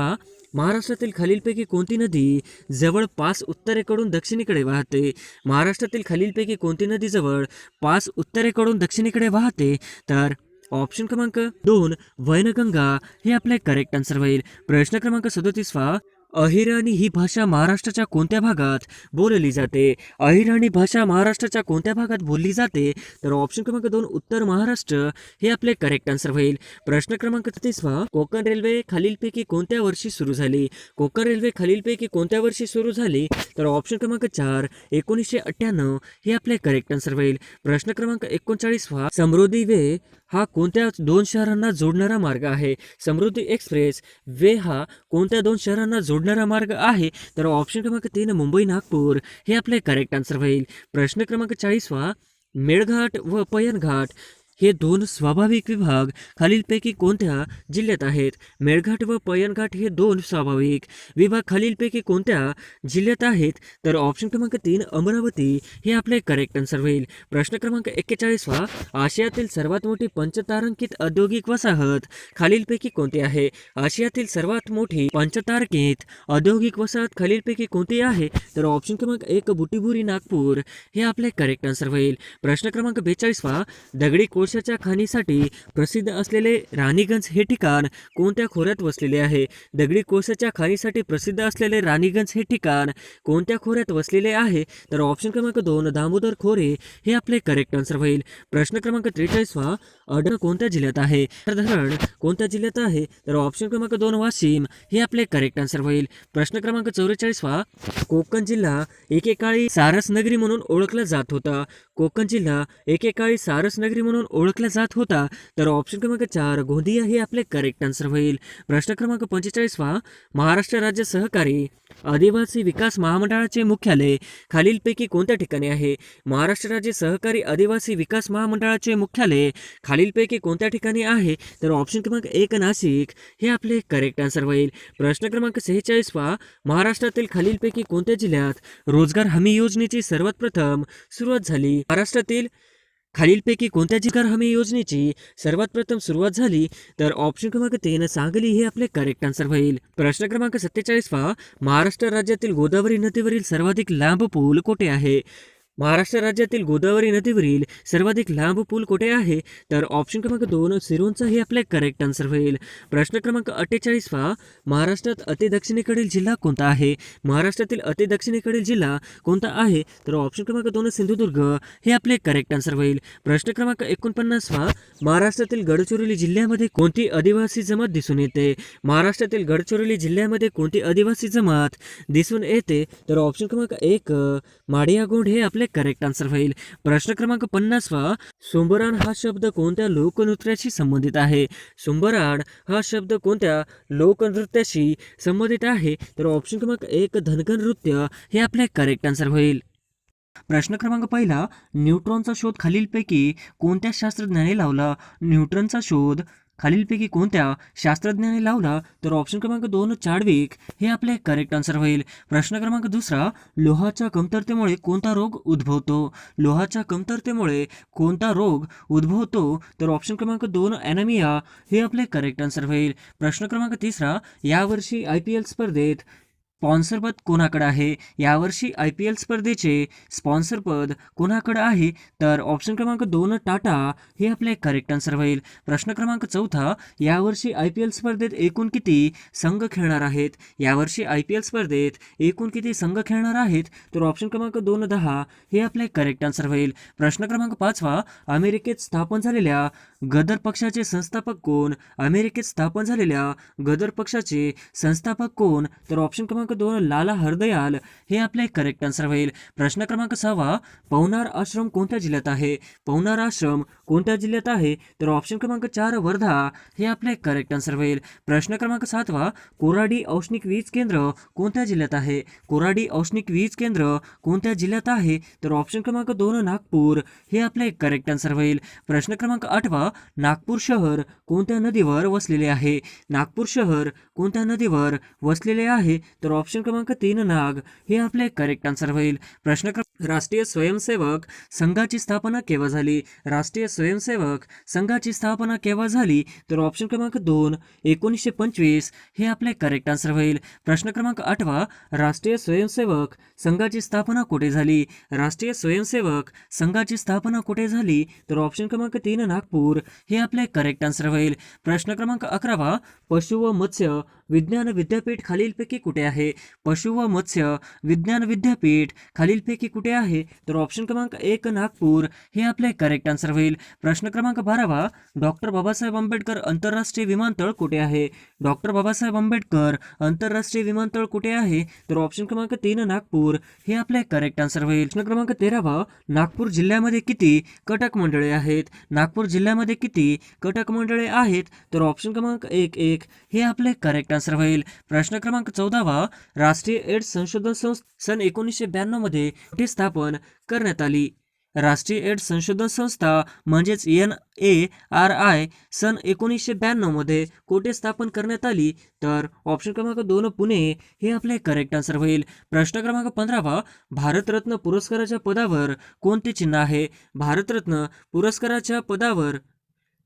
महाराष्ट्रातील खालीलपैकी कोणती नदी जवळपास उत्तरेकडून दक्षिणेकडे वाहते? महाराष्ट्रातील खालीलपैकी कोणती नदी जवळपास उत्तरेकडून दक्षिणेकडे वाहते? तर ऑप्शन क्रमांक 2 वैनगंगा हे आपले करेक्ट आन्सर होईल. प्रश्न क्रमांक 37 अहिराणी ही भाषा महाराष्ट्राच्या कोणत्या भागात बोलली जाते? अहिराणी भाषा महाराष्ट्राच्या कोणत्या भागात बोलली जाते? तर ऑप्शन क्रमांक 2 उत्तर महाराष्ट्र हे आपले करेक्ट आन्सर होईल. प्रश्न क्रमांक 33 कोकण रेल्वे खालीलपैकी कोणत्या वर्षी सुरू झाली? कोकण रेल्वे खालीलपैकी कोणत्या वर्षी सुरू झाली? तर ऑप्शन क्रमांक 4 1998 हे आपले करेक्ट आन्सर होईल. प्रश्न क्रमांक 39 समृद्धी वे हा कोणत्या 2 शहरांना जोडणारा मार्ग आहे? समृद्धी एक्सप्रेस वे हा कोणत्या 2 शहरांना जोडणारा मार्ग आहे? तर ऑप्शन क्रमांक 3 मुंबई नागपूर हे आपले करेक्ट आन्सर होईल. प्रश्न क्रमांक 40 मेळघाट व पयनघाट हे 2 स्वाभाविक विभाग खालीलपैकी कोणत्या जिल्ह्यात आहेत? मेळघाट व पयनघाट हे 2 स्वाभाविक विभाग खालीलपैकी कोणत्या जिल्ह्यात आहेत? तर ऑप्शन क्रमांक 3 अमरावती हे आपले करेक्ट आन्सर होईल. प्रश्न क्रमांक 41 आशियातील सर्वात मोठी पंचतारांकित औद्योगिक वसाहत खालीलपैकी कोणती आहे? आशियातील सर्वात मोठी पंचतारांकित औद्योगिक वसाहत खालीलपैकी कोणती आहे? तर ऑप्शन क्रमांक 1 बुटिबुरी नागपूर हे आपले करेक्ट आन्सर होईल. प्रश्न क्रमांक 42 दगडी कोळशाच्या खाणीसाठी प्रसिद्ध असलेले राणीगंज हे ठिकाण कोणत्या खोऱ्यात वसलेले आहे? दगडी कोळशाच्या खाणीसाठी प्रसिद्ध असलेले राणीगंज हे ठिकाण कोणत्या खोऱ्यात वसलेले आहे? तर ऑप्शन क्रमांक 2 दामोदर खोरे हे आपले करेक्ट आन्सर होईल. प्रश्न क्रमांक 43 अडण कोणत्या जिल्ह्यात आहे? धरण कोणत्या जिल्ह्यात आहे? तर ऑप्शन क्रमांक 2 वाशिम हे आपले करेक्ट आन्सर होईल. प्रश्न क्रमांक 44 कोकण जिल्हा एकेकाळी सारस नगरी म्हणून ओळखला जात होता. कोकण जिल्हा एकेकाळी सारस नगरी म्हणून ओळखला जात होता. तर ऑप्शन क्रमांक 4 गोंदिया हे आपले करेक्ट आन्सर होईल. प्रश्न क्रमांक 45 महाराष्ट्र राज्य सहकारी आदिवासी विकास महामंडळाचे मुख्यालय खालीलपैकी कोणत्या ठिकाणी आहे? महाराष्ट्र राज्य सहकारी आदिवासी विकास महामंडळाचे मुख्यालय खालीलपैकी कोणत्या ठिकाणी आहे? तर ऑप्शन क्रमांक 1 नाशिक हे आपले करेक्ट आन्सर होईल. प्रश्न क्रमांक 46 महाराष्ट्रातील खालीलपैकी कोणत्या जिल्ह्यात रोजगार हमी योजनेची सर्वात प्रथम सुरुवात झाली? महाराष्ट्रातील खालीलपैकी कोणत्या रोजगार हमी योजनेची सर्वात प्रथम सुरुवात झाली? तर ऑप्शन क्रमांक 3 सांगली हे आपले करेक्ट आन्सर होईल. प्रश्न क्रमांक 47 महाराष्ट्र राज्यातील गोदावरी नदीवरील सर्वाधिक लांब पूल कोठे आहे? महाराष्ट्र राज्यातील गोदावरी नदीवरील सर्वाधिक लांब पूल कुठे आहे? तर ऑप्शन क्रमांक 2 सिरोंचा हे आपले करेक्ट आन्सर होईल. प्रश्न क्रमांक 48 महाराष्ट्रात अति दक्षिणेकडील जिल्हा कोणता आहे? महाराष्ट्रातील अति दक्षिणेकडील जिल्हा कोणता आहे? तर ऑप्शन क्रमांक 2 सिंधुदुर्ग हे आपले करेक्ट आन्सर होईल. प्रश्न क्रमांक 49 महाराष्ट्रातील गडचिरोली जिल्ह्यामध्ये कोणती आदिवासी जमात दिसून येते? महाराष्ट्रातील गडचिरोली जिल्ह्यामध्ये कोणती आदिवासी जमात दिसून येते? तर ऑप्शन क्रमांक 1 माडियागोंड हे आपले करेक्ट आन्सर होईल. प्रश्न क्रमांक 50 सुंबराण हा शब्द कोणत्या लोकनृत्याशी संबंधित आहे? सुंबराण हा शब्द कोणत्या लोकनृत्याशी संबंधित आहे? तर ऑप्शन क्रमांक 1 धनगर नृत्य हे आपले करेक्ट आन्सर होईल. प्रश्न क्रमांक 1 न्यूट्रॉनचा शोध खालीलपैकी कोणत्या शास्त्रज्ञाने लावला? न्यूट्रॉनचा शोध खालीलपैकी कोणत्या शास्त्रज्ञाने लावला? तर ऑप्शन क्रमांक 2 चार्विक हे आपले करेक्ट आन्सर होईल. प्रश्न क्रमांक 2 लोहाच्या कमतरतेमुळे कोणता रोग उद्भवतो? लोहाच्या कमतरतेमुळे कोणता रोग उद्भवतो? तर ऑप्शन क्रमांक 2 ॲनेमिया हे आपले करेक्ट आन्सर होईल. प्रश्न क्रमांक 3 यावर्षी IPL स्पर्धेत स्पॉन्सरपद कोणाकडे आहे? यावर्षी IPL स्पर्धेचे स्पॉन्सरपद कोणाकडे आहे? तर ऑप्शन क्रमांक 2 टाटा हे आपले करेक्ट आन्सर होईल. प्रश्न क्रमांक 4, यावर्षी IPL स्पर्धेत एकूण किती संघ खेळणार आहेत? यावर्षी IPL स्पर्धेत एकूण किती संघ खेळणार आहेत? तर ऑप्शन क्रमांक 2 10 हे आपले करेक्ट आन्सर होईल. प्रश्न क्रमांक 5, अमेरिकेत स्थापन झालेल्या गदर पक्षाचे संस्थापक कोण? अमेरिकेत स्थापन झालेल्या गदर पक्षाचे संस्थापक कोण? तर ऑप्शन क्रमांक 2 लाला हरदयाल हे आपले करेक्ट आन्सर होईल. प्रश्न क्रमांक 6, पवनार आश्रम कोणत्या जिल्ह्यात आहे? पवनार आश्रम कोणत्या जिल्ह्यात आहे? तर ऑप्शन क्रमांक 4 वर्धा हे आपले करेक्ट आन्सर होईल. प्रश्न क्रमांक 7, कोराडी औष्णिक वीज केंद्र कोणत्या जिल्ह्यात आहे? कोराडी औष्णिक वीज केंद्र कोणत्या जिल्ह्यात आहे? तर ऑप्शन क्रमांक 2 नागपूर हे आपले करेक्ट आन्सर होईल. प्रश्न क्रमांक 8, नागपूर शहर कोणत्या नदीवर वसलेले आहे? नागपूर शहर कोणत्या नदीवर वसलेले आहे? तर ऑप्शन क्रमांक 3 नाग हे आपले करेक्ट आन्सर होईल. प्रश्न क्रमांक राष्ट्रीय स्वयंसेवक संघाची स्थापना केव्हा झाली? राष्ट्रीय स्वयंसेवक संघाची स्थापना केव्हा झाली? तर ऑप्शन क्रमांक 2 1925 हे आपले करेक्ट आन्सर होईल. प्रश्न क्रमांक 8, राष्ट्रीय स्वयंसेवक संघाची स्थापना कुठे झाली? राष्ट्रीय स्वयंसेवक संघाची स्थापना कुठे झाली? तर ऑप्शन क्रमांक 3 नागपूर हे आपले करेक्ट आन्सर होईल. प्रश्न क्रमांक 11, पशु व मत्स्य विज्ञान विद्यापीठ खालीलपैकी कुठे आहे? पशु व मत्स्य विज्ञान विद्यापीठ खालीलपैकी कुठे आहे? तर ऑप्शन क्रमांक 1 नागपूर हे आपले करेक्ट आन्सर होईल. प्रश्न क्रमांक 12, डॉक्टर बाबासाहेब आंबेडकर आंतरराष्ट्रीय विमानतळ कुठे आहे? डॉक्टर बाबासाहेब आंबेडकर आंतरराष्ट्रीय विमानतळ कुठे आहे? तर ऑप्शन क्रमांक 3 नागपूर हे आपले करेक्ट आन्सर होईल. प्रश्न क्रमांक 13, नागपूर जिल्ह्यामध्ये किती कटक मंडळे आहेत? नागपूर जिल्ह्यामध्ये किती कटक मंडळे आहेत? तर ऑप्शन क्रमांक 1 हे आपले करेक्ट आन्सर होईल. प्रश्न क्रमांक 14, राष्ट्रीय एड्स संशोधन संस्था सन 1992 मध्ये कुठे स्थापन करण्यात आली? राष्ट्रीय एड्स संशोधन संस्था म्हणजेच NARI सन 1992 मध्ये कुठे स्थापन करण्यात आली? तर ऑप्शन क्रमांक 2 पुणे हे आपले करेक्ट आन्सर होईल. प्रश्न क्रमांक 15, भारतरत्न पुरस्काराच्या पदावर कोणते चिन्ह आहे? भारतरत्न पुरस्काराच्या पदावर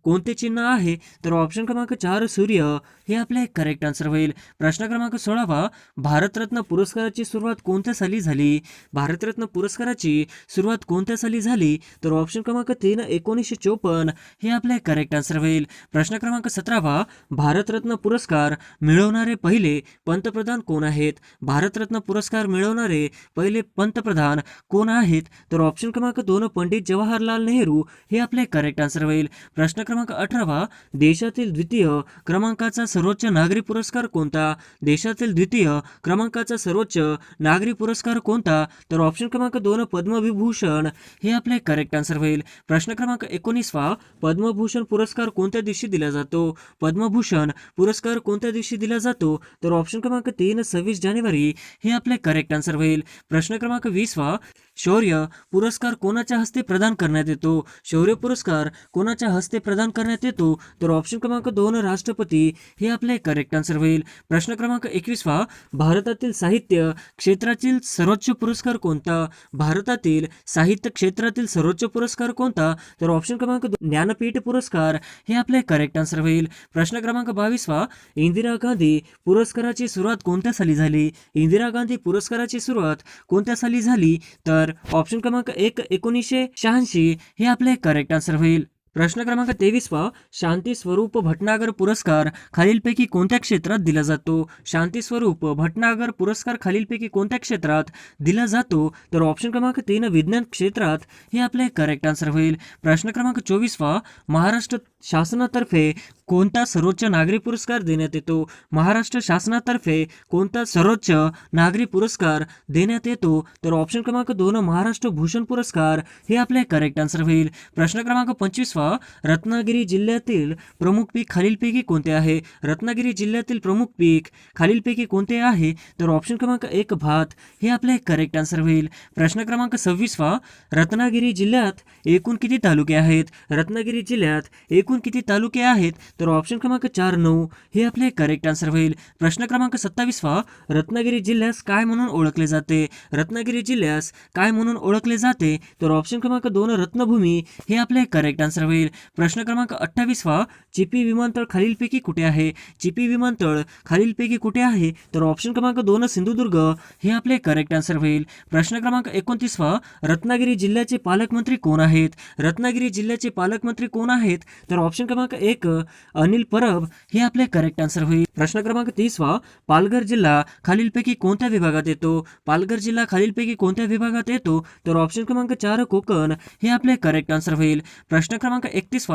कोणते चिन्ह आहे? तर ऑप्शन क्रमांक 4 सूर्य हे आपले करेक्ट आन्सर होईल. प्रश्न क्रमांक 16, भारतरत्न पुरस्काराची सुरुवात कोणत्या साली झाली? भारतरत्न पुरस्काराची सुरुवात कोणत्या साली झाली? तर ऑप्शन क्रमांक 3 1954 हे आपले करेक्ट आन्सर होईल. प्रश्न क्रमांक 17, भारतरत्न पुरस्कार मिळवणारे पहिले पंतप्रधान कोण आहेत? भारतरत्न पुरस्कार मिळवणारे पहिले पंतप्रधान कोण आहेत? तर ऑप्शन क्रमांक 2 पंडित जवाहरलाल नेहरू हे आपले करेक्ट आन्सर होईल. प्रश्न क्रमांक 18, देशातील द्वितीय क्रमांकाचा सर्वोच्च नागरी पुरस्कार कोणता? देशातील द्वितीय क्रमांकाचा सर्वोच्च नागरी पुरस्कार कोणता? तर ऑप्शन क्रमांक 2 पद्मविभूषण हे आपले करेक्ट आन्सर होईल. प्रश्न क्रमांक 19, पद्मभूषण पुरस्कार कोणत्या दिवशी दिला जातो? पद्मभूषण पुरस्कार कोणत्या दिवशी दिला जातो? तर ऑप्शन क्रमांक 3 26 जानेवारी हे आपले करेक्ट आन्सर होईल. प्रश्न क्रमांक 20, शौर्य पुरस्कार कोणाच्या हस्ते प्रदान करण्यात येतो? शौर्य पुरस्कार कोणाच्या हस्ते प्रदान करण्यात येतो? तर ऑप्शन क्रमांक 2 राष्ट्रपती हे आपले करेक्ट आन्सर होईल. प्रश्न क्रमांक 21, भारतातील साहित्य क्षेत्रातील सर्वोच्च पुरस्कार कोणता? भारतातील साहित्य क्षेत्रातील सर्वोच्च पुरस्कार कोणता? तर ऑप्शन क्रमांक 2 ज्ञानपीठ पुरस्कार हे आपले करेक्ट आन्सर होईल. प्रश्न क्रमांक 22, इंदिरा गांधी पुरस्काराची सुरुवात कोणत्या साली झाली? इंदिरा गांधी पुरस्काराची सुरुवात कोणत्या साली झाली? तर ऑप्शन क्रमांक 1 1986 हे आपले करेक्ट आन्सर होईल. प्रश्न क्रमांक 23, शांती स्वरूप भटनागर पुरस्कार खालीलपैकी कोणत्या क्षेत्रात दिला जातो? शांती स्वरूप भटनागर पुरस्कार खालीलपैकी कोणत्या क्षेत्रात दिला जातो? तर ऑप्शन क्रमांक 3 विज्ञान क्षेत्रात हे आपले करेक्ट आन्सर होईल. प्रश्न क्रमांक 24, महाराष्ट्र शासनातर्फे कोणता सर्वोच्च नागरी पुरस्कार देण्यात येतो? महाराष्ट्र शासनातर्फे कोणता सर्वोच्च नागरी पुरस्कार देण्यात येतो? तर ऑप्शन क्रमांक 2 महाराष्ट्र भूषण पुरस्कार हे आपले करेक्ट आन्सर होईल. प्रश्न क्रमांक 25, रत्नागिरी जिल्ह्यातील प्रमुख पीक खालीलपैकी कोणते आहे? रत्नागिरी जिल्ह्यातील प्रमुख पीक खालीलपैकी कोणते आहे? तर ऑप्शन क्रमांक 1 भात हे आपले करेक्ट आन्सर होईल. प्रश्न क्रमांक 26, रत्नागिरी जिल्ह्यात एकूण किती तालुके आहेत? रत्नागिरी जिल्ह्यात एकूण किती तालुके आहेत? तर ऑप्शन क्रमांक 4 9 हे आपले करेक्ट आन्सर होईल. प्रश्न क्रमांक 27 रत्नागिरी जिल्ह्यास काय म्हणून ओळखले जाते? रत्नागिरी जिल्ह्यास काय म्हणून ओळखले जाते? तर ऑप्शन क्रमांक 2 रत्नभूमी हे आपले करेक्ट आन्सर होईल. प्रश्न क्रमांक 28 चिपी विमानतळ खालीलपैकी कुठे आहे? चिपी विमानतळ खालीलपैकी कुठे आहे? तर ऑप्शन क्रमांक 2 सिंधुदुर्ग हे आपले करेक्ट आन्सर होईल. प्रश्न क्रमांक 29 रत्नागिरी जिल्ह्याचे पालकमंत्री कोण आहेत? रत्नागिरी जिल्ह्याचे पालकमंत्री कोण आहेत? तर ऑप्शन क्रमांक 1 अनिल परब हे आपले करेक्ट आन्सर होईल. प्रश्न क्रमांक 30 पालघर जिल्हा खालीलपैकी कोणत्या विभागात येतो? पालघर जिल्हा खालीलपैकी कोणत्या विभागात येतो? तर ऑप्शन क्रमांक 4 कोकण हे आपले करेक्ट आन्सर होईल. प्रश्न क्रमांक 31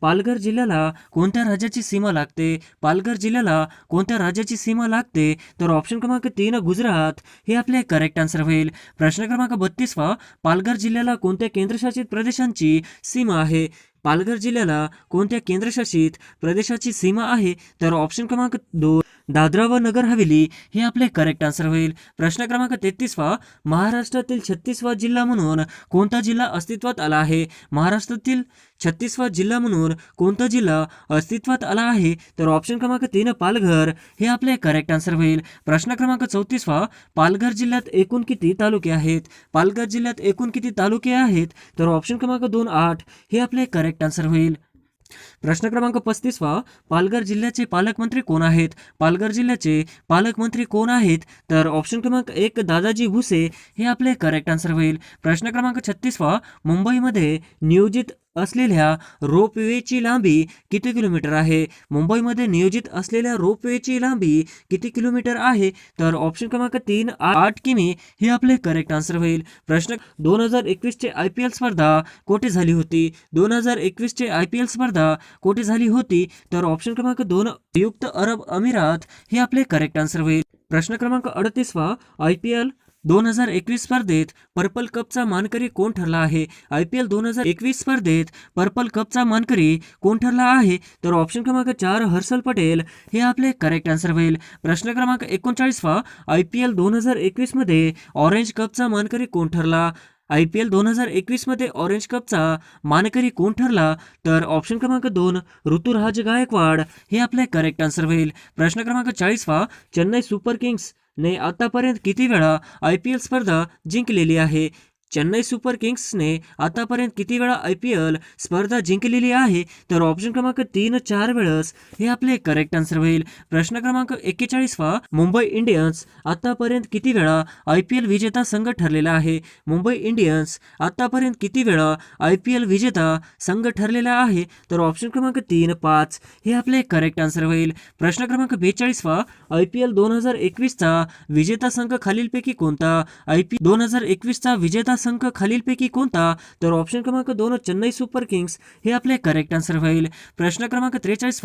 पालघर जिल्ह्याला कोणत्या राज्याची सीमा लागते? पालघर जिल्ह्याला कोणत्या राज्याची सीमा लागते? तर ऑप्शन क्रमांक 3 गुजरात हे आपले करेक्ट आन्सर होईल. प्रश्न क्रमांक 32 पालघर जिल्ह्याला कोणत्या केंद्रशासित प्रदेशांची सीमा आहे? पालघर जिल्ह्याला कोणत्या केंद्रशासित प्रदेशाची सीमा आहे? तर ऑप्शन क्रमांक 2 दादरा व नगर हवेली हे आपले करेक्ट आन्सर होईल. प्रश्न क्रमांक 33 महाराष्ट्रातील 36वा जिल्हा म्हणून कोणता जिल्हा अस्तित्वात आला आहे? महाराष्ट्रातील 36वा जिल्हा म्हणून कोणता जिल्हा अस्तित्वात आला आहे? तर ऑप्शन क्रमांक 3 पालघर हे आपले करेक्ट आन्सर होईल. प्रश्न क्रमांक 34 पालघर जिल्ह्यात एकूण किती तालुके आहेत? पालघर जिल्ह्यात एकूण किती तालुके आहेत? तर ऑप्शन क्रमांक 2 8 हे आपले करेक्ट आन्सर होईल. प्रश्न क्रमांक 35 पालघर जिल्ह्याचे पालकमंत्री कोण आहेत? पालघर जिल्ह्याचे पालकमंत्री कोण आहेत? तर ऑप्शन क्रमांक 1 दादाजी भुसे हे आपले करेक्ट आन्सर होईल. प्रश्न क्रमांक 36 मुंबईमध्ये नियोजित असलेल्या रोपवेची लांबी किती किलोमीटर आहे? मुंबईमध्ये नियोजित असलेल्या रोपवेची लांबी किती किलोमीटर आहे? तर ऑप्शन क्रमांक 3 8 किमी हे आपले करेक्ट आन्सर होईल. प्रश्न 2021 चे IPL स्पर्धा कोठे झाली होती? 2021 चे IPL स्पर्धा कोठे झाली होती? तर ऑप्शन क्रमांक 2 संयुक्त अरब अमिरात हे आपले करेक्ट आन्सर होईल. प्रश्न क्रमांक 38 IPL 2021 स्पर्धेत पर्पल कपचा मानकरी कोण ठरला आहे? IPL 2021 स्पर्धेत पर्पल कपचा मानकरी कोण ठरला आहे? तर ऑप्शन क्रमांक 4 हर्षल पटेल हे आपले करेक्ट आन्सर होईल. प्रश्न क्रमांक 39 IPL 2021 मध्ये ऑरेंज कपचा मानकरी कोण ठरला? IPL 2021 मध्ये ऑरेंज कपचा मानकरी कोण ठरला? तर ऑप्शन क्रमांक 2 ऋतुराज गायकवाड हे आपले करेक्ट आन्सर होईल. प्रश्न क्रमांक 40 चेन्नई सुपर किंग्स ने आतापर्यंत किती वेळा IPL स्पर्धा जिंकलेली आहे? चेन्नई सुपर किंग्सने आतापर्यंत किती वेळा IPL स्पर्धा जिंकलेली आहे? तर ऑप्शन क्रमांक 3 4 वेळेस हे आपले करेक्ट आन्सर होईल. प्रश्न क्रमांक 41 मुंबई इंडियन्स आतापर्यंत किती वेळा IPL विजेता संघ ठरलेला आहे? मुंबई इंडियन्स आतापर्यंत किती वेळा IPL विजेता संघ ठरलेला आहे? तर ऑप्शन क्रमांक 3 5 हे आपले करेक्ट आन्सर होईल. प्रश्न क्रमांक 42 IPL 2021 चा विजेता संघ खालीलपैकी कोणता? IPL 2021 चा विजेता संघ खालीलपैकी कोणता? तर ऑप्शन क्रमांक 2 चेन्नई सुपर किंग्स हे आपले करेक्ट आन्सर होईल. प्रश्न क्रमांक 43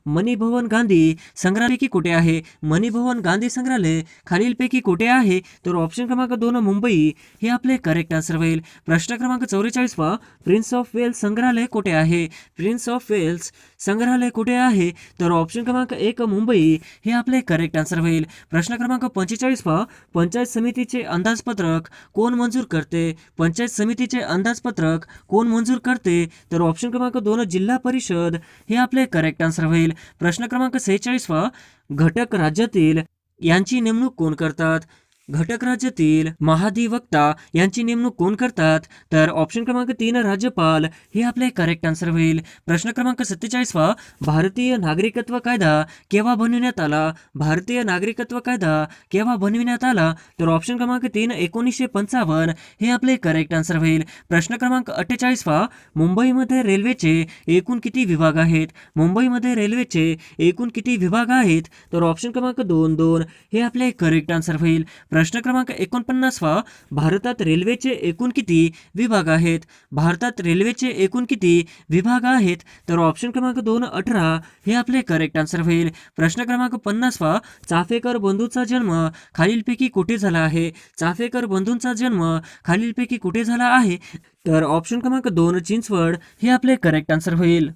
मणिभवन गांधी संग्रहालय कुठे आहे? मणिभवन गांधी संग्रहालय खालीलपैकी कुठे आहे? तर ऑप्शन क्रमांक 2 मुंबई हे आपले करेक्ट आन्सर होईल. प्रश्न क्रमांक 44 प्रिन्स ऑफ वेल्स संग्रहालय कुठे आहे? प्रिन्स ऑफ वेल्स संग्रहालय कुठे आहे? तर ऑप्शन क्रमांक 1 मुंबई हे आपले करेक्ट आन्सर होईल. प्रश्न क्रमांक 45 पंचायत समितीचे अंदाजपत्रक कोण मंजूर करते? पंचायत समितीचे अंदाजपत्रक कोण मंजूर करते? तर ऑप्शन क्रमांक 2 जिल्हा परिषद हे आपले करेक्ट आन्सर होईल. प्रश्न क्रमांक 46 घटक राज्यातील यांची नेमणूक कोण करतात? घटक राज्यातील महाधिवक्ता यांची नेमणूक कोण करतात? तर ऑप्शन क्रमांक 3 राज्यपाल हे आपले करेक्ट आन्सर होईल. प्रश्न क्रमांक 47 भारतीय नागरिकत्व कायदा केव्हा बनविण्यात आला? भारतीय नागरिकत्व कायदा केव्हा बनविण्यात आला? तर ऑप्शन क्रमांक 3 1955 हे आपले करेक्ट आन्सर होईल. प्रश्न क्रमांक 48 मुंबईमध्ये रेल्वेचे एकूण किती विभाग आहेत? मुंबईमध्ये रेल्वेचे एकूण किती विभाग आहेत? तर ऑप्शन क्रमांक 2 2 हे आपले करेक्ट आन्सर होईल. प्रश्न क्रमांक 49 भारतात रेल्वेचे एकूण किती विभाग आहेत? भारतात रेल्वेचे एकूण किती विभाग आहेत? तर ऑप्शन क्रमांक 2 18 हे आपले करेक्ट आन्सर होईल. प्रश्न क्रमांक 50 चाफेकर बंधूंचा जन्म खालीलपैकी कुठे झाला आहे? चाफेकर बंधूंचा जन्म खालीलपैकी कुठे झाला आहे? तर ऑप्शन क्रमांक 2 चिंचवड हे आपले करेक्ट आन्सर होईल.